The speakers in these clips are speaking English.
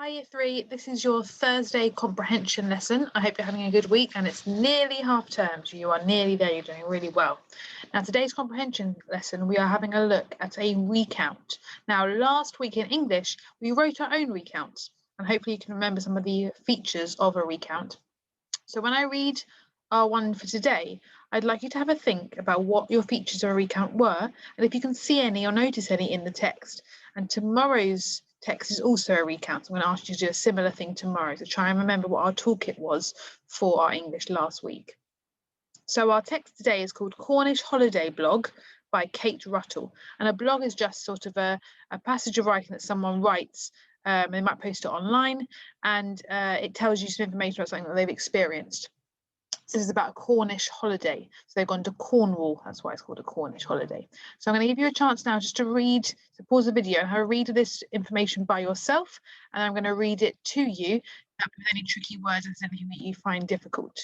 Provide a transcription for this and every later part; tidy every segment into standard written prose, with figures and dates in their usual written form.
Hi Year 3, this is your Thursday comprehension lesson. I hope you're having a good week and it's nearly half term, so you are nearly there, you're doing really well. Now today's comprehension lesson, we are having a look at a recount. Now last week in English, we wrote our own recounts and hopefully you can remember some of the features of a recount. So when I read our one for today, I'd like you to have a think about what your features of a recount were and if you can see any or notice any in the text. And tomorrow's text is also a recount. I'm going to ask you to do a similar thing tomorrow to try and remember what our toolkit was for our English last week. So our text today is called Cornish Holiday Blog by Kate Ruttall. And a blog is just sort of a passage of writing that someone writes. They might post it online and it tells you some information about something that they've experienced. So this is about a Cornish holiday. So they've gone to Cornwall. That's why it's called a Cornish holiday. So I'm going to give you a chance now just to read, to pause the video and have a read of this information by yourself. And I'm going to read it to you with any tricky words and anything that you find difficult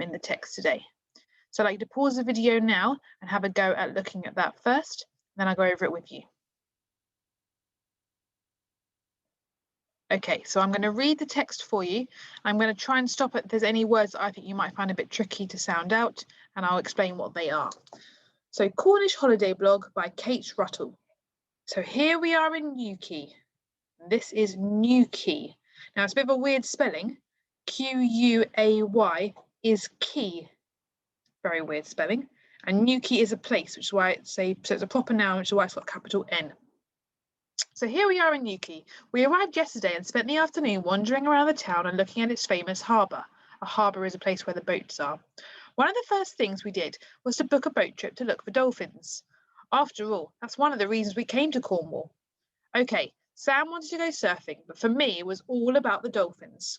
in the text today. So I'd like you to pause the video now and have a go at looking at that first. Then I'll go over it with you. Okay, so I'm going to read the text for you. I'm going to try and stop if there's any words that I think you might find a bit tricky to sound out, and I'll explain what they are. So Cornish Holiday Blog by Kate Ruttall. So here we are in Newquay. This is Newquay. Now it's a bit of a weird spelling. Q-U-A-Y is key. Very weird spelling. And Newquay is a place, which is why so it's a proper noun, which is why it's got capital N. So here we are in Newquay. We arrived yesterday and spent the afternoon wandering around the town and looking at its famous harbour. A harbour is a place where the boats are. One of the first things we did was to book a boat trip to look for dolphins. After all, that's one of the reasons we came to Cornwall. Okay, Sam wanted to go surfing, but for me it was all about the dolphins.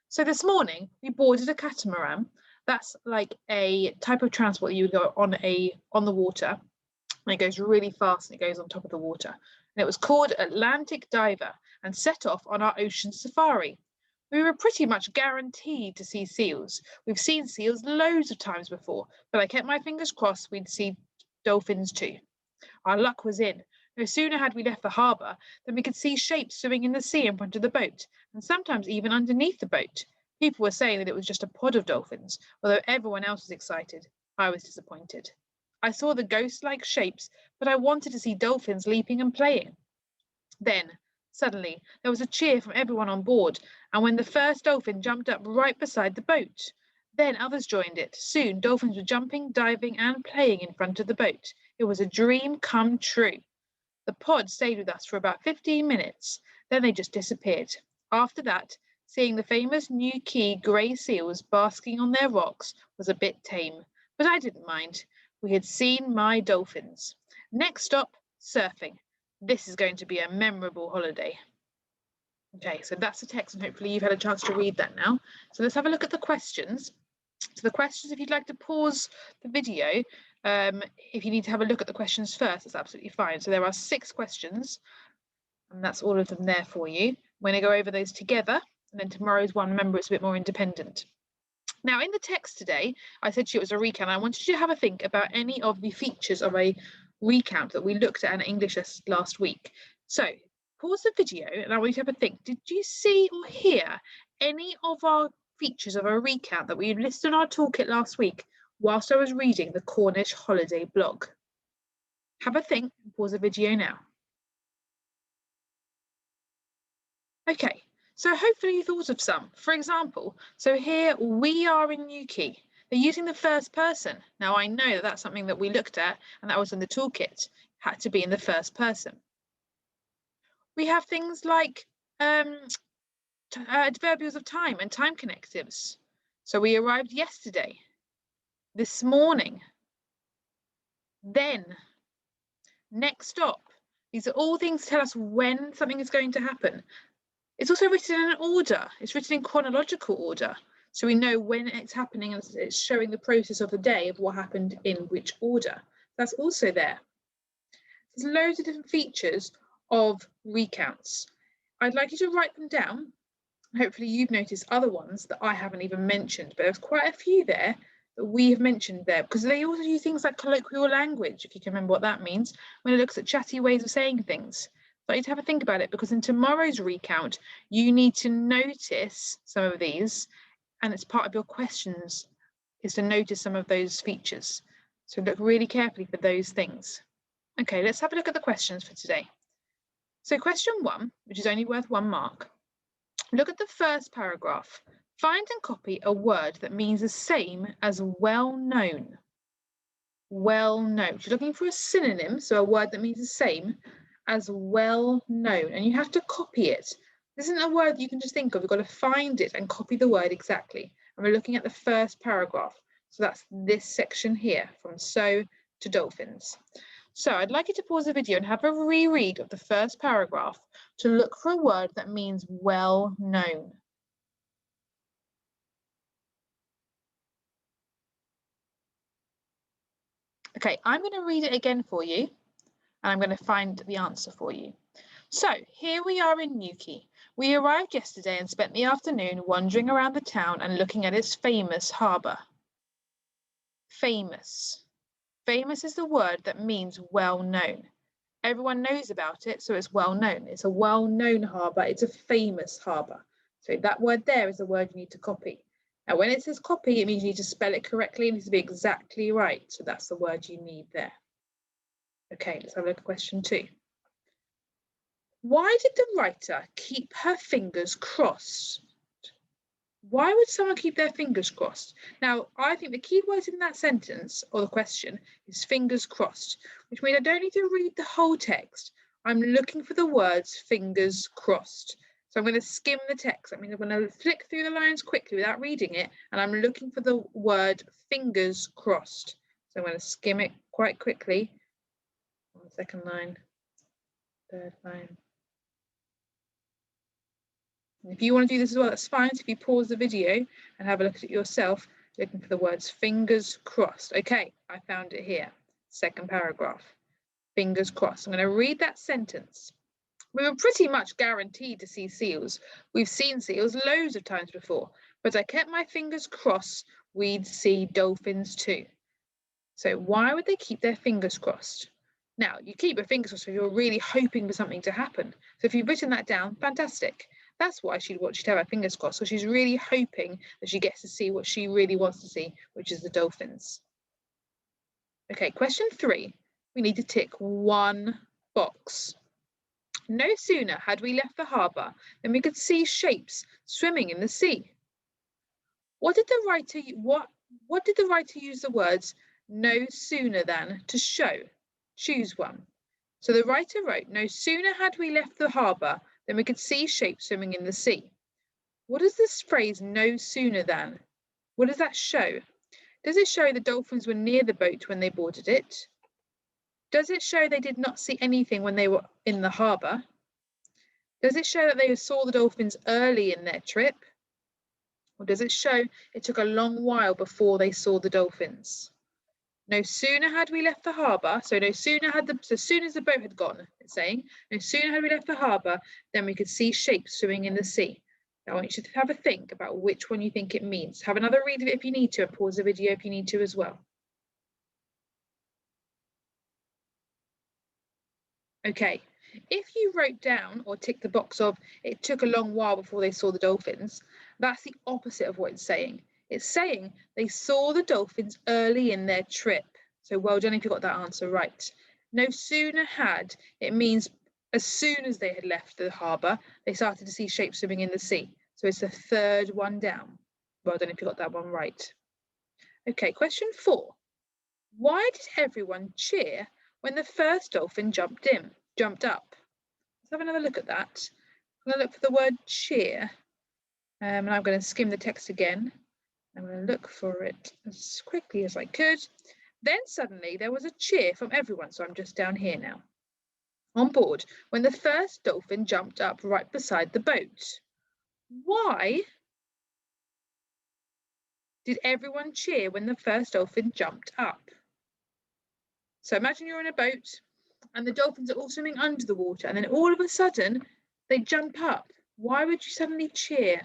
So this morning we boarded a catamaran. That's like a type of transport you would go on the water. And it goes really fast and it goes on top of the water. And it was called Atlantic Diver and set off on our ocean safari. We were pretty much guaranteed to see seals. We've seen seals loads of times before, but I kept my fingers crossed we'd see dolphins too. Our luck was in. No sooner had we left the harbour than we could see shapes swimming in the sea in front of the boat, and sometimes even underneath the boat. People were saying that it was just a pod of dolphins, although everyone else was excited. I was disappointed. I saw the ghost-like shapes, but I wanted to see dolphins leaping and playing. Then, suddenly, there was a cheer from everyone on board, and when the first dolphin jumped up right beside the boat. Then others joined it. Soon, dolphins were jumping, diving, and playing in front of the boat. It was a dream come true. The pod stayed with us for about 15 minutes. Then they just disappeared. After that, seeing the famous Newquay grey seals basking on their rocks was a bit tame, but I didn't mind. We had seen my dolphins. Next stop, surfing. This is going to be a memorable holiday. Okay, so that's the text and hopefully you've had a chance to read that now. So let's have a look at the questions. So the questions, if you'd like to pause the video, if you need to have a look at the questions first, that's absolutely fine. So there are 6 questions and that's all of them there for you. We're going to go over those together and then tomorrow's one, remember, it's a bit more independent. Now, in the text today, I said to you it was a recount. I wanted you to have a think about any of the features of a recount that we looked at in English last week. So, pause the video and I want you to have a think. Did you see or hear any of our features of a recount that we listed in our toolkit last week whilst I was reading the Cornish Holiday Blog? Have a think and pause the video now. Okay. So hopefully you thought of some. For example, so here we are in Newquay. They're using the first person. Now I know that that's something that we looked at and that was in the toolkit, had to be in the first person. We have things like adverbials of time and time connectives. So we arrived yesterday, this morning, then, next stop. These are all things to tell us when something is going to happen. It's also written in an order. It's written in chronological order. So we know when it's happening and it's showing the process of the day of what happened in which order. That's also there. There's loads of different features of recounts. I'd like you to write them down. Hopefully you've noticed other ones that I haven't even mentioned, but there's quite a few there that we have mentioned there because they also use things like colloquial language, if you can remember what that means, when it looks at chatty ways of saying things. I need to have a think about it, because in tomorrow's recount, you need to notice some of these, and it's part of your questions is to notice some of those features. So look really carefully for those things. Okay, let's have a look at the questions for today. So question 1, which is only worth 1 mark. Look at the first paragraph. Find and copy a word that means the same as well-known. Well-known. You're looking for a synonym, so a word that means the same as well-known, and you have to copy it. This isn't a word you can just think of. You've got to find it and copy the word exactly. And we're looking at the first paragraph. So that's this section here, from so to dolphins. So I'd like you to pause the video and have a reread of the first paragraph to look for a word that means well-known. Okay, I'm going to read it again for you, and I'm going to find the answer for you. So here we are in Newquay. We arrived yesterday and spent the afternoon wandering around the town and looking at its famous harbour. Famous. Famous is the word that means well-known. Everyone knows about it, so it's well-known. It's a well-known harbour. It's a famous harbour. So that word there is the word you need to copy. Now, when it says copy, it means you need to spell it correctly. It needs to be exactly right. So that's the word you need there. Okay, let's have a look at question 2. Why did the writer keep her fingers crossed? Why would someone keep their fingers crossed? Now, I think the key word in that sentence, or the question, is fingers crossed, which means I don't need to read the whole text. I'm looking for the words fingers crossed. So I'm going to skim the text. I mean, I'm going to flick through the lines quickly without reading it, and I'm looking for the word fingers crossed. So I'm going to skim it quite quickly. Second line, third line. If you want to do this as well, that's fine. So if you pause the video and have a look at it yourself, looking for the words fingers crossed. Okay, I found it here. Second paragraph. Fingers crossed. I'm going to read that sentence. We were pretty much guaranteed to see seals. We've seen seals loads of times before, but I kept my fingers crossed we'd see dolphins too. So why would they keep their fingers crossed? Now, you keep your fingers crossed if you're really hoping for something to happen. So if you've written that down, fantastic. That's why she'd have her fingers crossed. So she's really hoping that she gets to see what she really wants to see, which is the dolphins. Okay, question 3. We need to tick 1 box. No sooner had we left the harbour than we could see shapes swimming in the sea. What did the writer use the words no sooner than to show? Choose one. So the writer wrote, no sooner had we left the harbour than we could see shapes swimming in the sea. What is this phrase, no sooner than? What does that show? Does it show the dolphins were near the boat when they boarded it? Does it show they did not see anything when they were in the harbour? Does it show that they saw the dolphins early in their trip? Or does it show it took a long while before they saw the dolphins? No sooner had we left the harbour, so as soon as the boat had gone, it's saying, no sooner had we left the harbour, then we could see shapes swimming in the sea. Now I want you to have a think about which one you think it means. Have another read of it if you need to, and pause the video if you need to as well. Okay, if you wrote down or ticked the box of, it took a long while before they saw the dolphins, that's the opposite of what it's saying. It's saying they saw the dolphins early in their trip. So well done if you got that answer right. No sooner had, it means as soon as they had left the harbour, they started to see shapes swimming in the sea. So it's the third one down. Well done if you got that one right. Okay, question 4. Why did everyone cheer when the first dolphin jumped up? Let's have another look at that. I'm going to look for the word cheer. And I'm going to skim the text again. I'm going to look for it as quickly as I could. Then suddenly there was a cheer from everyone. So I'm just down here now. On board when the first dolphin jumped up right beside the boat. Why did everyone cheer when the first dolphin jumped up? So imagine you're in a boat and the dolphins are all swimming under the water, and then all of a sudden they jump up. Why would you suddenly cheer?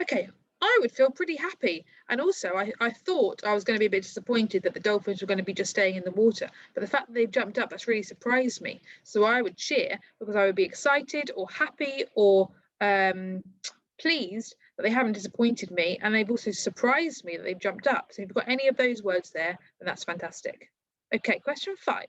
Okay, I would feel pretty happy. And also, I thought I was going to be a bit disappointed that the dolphins were going to be just staying in the water. But the fact that they've jumped up, that's really surprised me. So I would cheer because I would be excited or happy or pleased that they haven't disappointed me. And they've also surprised me that they've jumped up. So if you've got any of those words there, then that's fantastic. Okay, question 5.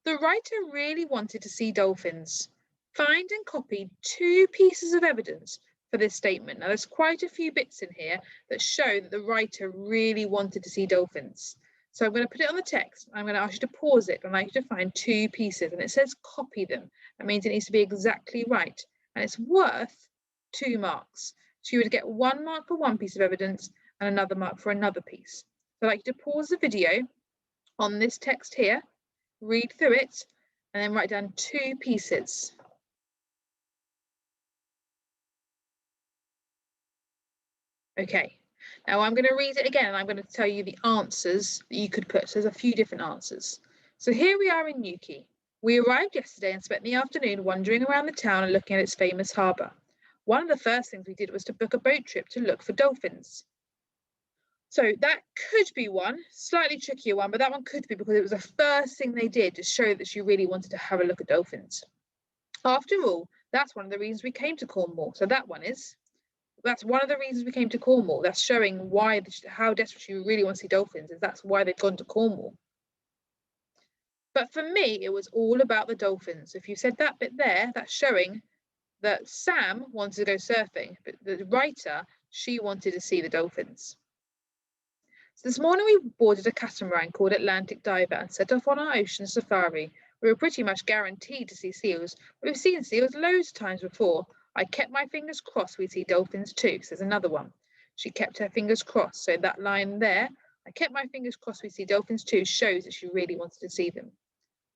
The writer really wanted to see dolphins. Find and copy 2 pieces of evidence for this statement. Now, there's quite a few bits in here that show that the writer really wanted to see dolphins. So I'm going to put it on the text. I'm going to ask you to pause it. I'd like you to find 2 pieces, and it says copy them. That means it needs to be exactly right, and it's worth 2 marks. So you would get 1 mark for 1 piece of evidence and another mark for another piece. So I'd like you to pause the video on this text here, read through it, and then write down 2 pieces. Okay, now I'm going to read it again and I'm going to tell you the answers that you could put. So there's a few different answers. So here we are in Newquay. We arrived yesterday and spent the afternoon wandering around the town and looking at its famous harbour. One of the first things we did was to book a boat trip to look for dolphins. So that could be one, slightly trickier one, but that one could be because it was the first thing they did to show that she really wanted to have a look at dolphins. After all, that's one of the reasons we came to Cornwall. So that's one of the reasons we came to Cornwall. That's showing how desperate she really wants to see dolphins, is that's why they've gone to Cornwall. But for me, it was all about the dolphins. If you said that bit there, that's showing that Sam wanted to go surfing, but the writer, she wanted to see the dolphins. So this morning we boarded a catamaran called Atlantic Diver and set off on our ocean safari. We were pretty much guaranteed to see seals, but we've seen seals loads of times before. I kept my fingers crossed we'd see dolphins too. So there's another one. She kept her fingers crossed. So that line there, I kept my fingers crossed we'd see dolphins too, shows that she really wanted to see them.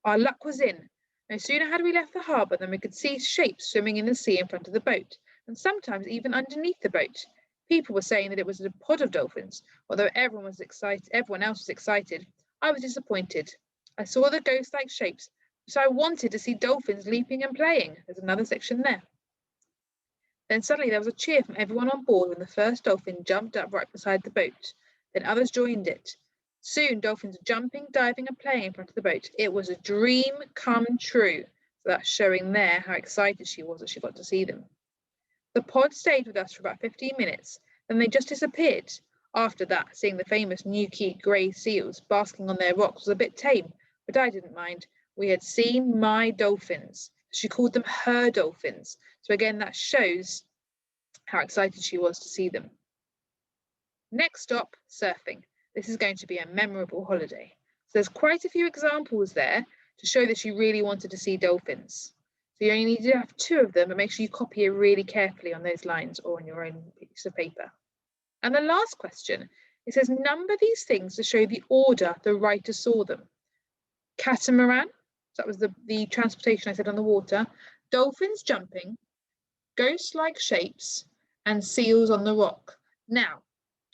Our luck was in. No sooner had we left the harbour than we could see shapes swimming in the sea in front of the boat, and sometimes even underneath the boat. People were saying that it was a pod of dolphins. Although everyone else was excited, I was disappointed. I saw the ghost-like shapes, so I wanted to see dolphins leaping and playing. There's another section there. Then suddenly there was a cheer from everyone on board when the first dolphin jumped up right beside the boat. Then others joined it. Soon dolphins were jumping, diving and playing in front of the boat. It was a dream come true. So that's showing there how excited she was that she got to see them. The pod stayed with us for about 15 minutes, then they just disappeared. After that, seeing the famous Newquay grey seals basking on their rocks was a bit tame, but I didn't mind. We had seen my dolphins. She called them her dolphins. So again, that shows how excited she was to see them. Next stop, surfing. This is going to be a memorable holiday. So there's quite a few examples there to show that she really wanted to see dolphins. So you only need to have 2 of them, but make sure you copy it really carefully on those lines or on your own piece of paper. And the last question, it says number these things to show the order the writer saw them. Catamaran, so that was the transportation I said on the water, dolphins jumping, ghost-like shapes, and seals on the rock. Now,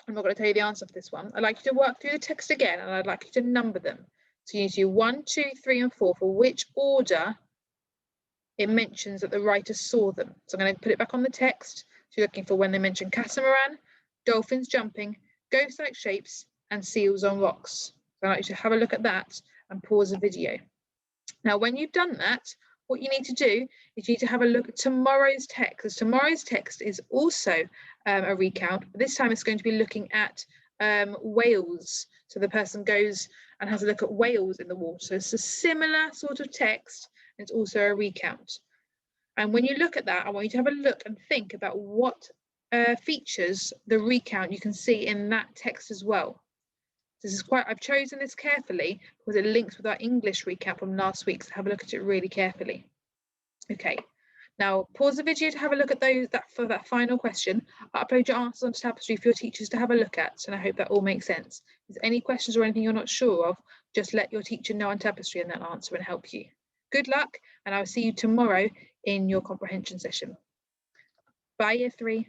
I'm not going to tell you the answer for this one. I'd like you to work through the text again, and I'd like you to number them. So you need to do 1, 2, 3, and 4 for which order it mentions that the writer saw them. So I'm going to put it back on the text. So you're looking for when they mention catamaran, dolphins jumping, ghost-like shapes, and seals on rocks. So I'd like you to have a look at that and pause the video. Now, when you've done that, what you need to do is you need to have a look at tomorrow's text, because tomorrow's text is also a recount, but this time it's going to be looking at whales. So the person goes and has a look at whales in the water. So it's a similar sort of text, and it's also a recount. And when you look at that, I want you to have a look and think about what features the recount you can see in that text as well. I've chosen this carefully because it links with our English recap from last week, so have a look at it really carefully. Okay, now pause the video to have a look at for that final question. I'll upload your answers onto Tapestry for your teachers to have a look at, and I hope that all makes sense. If there's any questions or anything you're not sure of, just let your teacher know on Tapestry and they'll answer and help you. Good luck, and I'll see you tomorrow in your comprehension session. Bye, Year 3.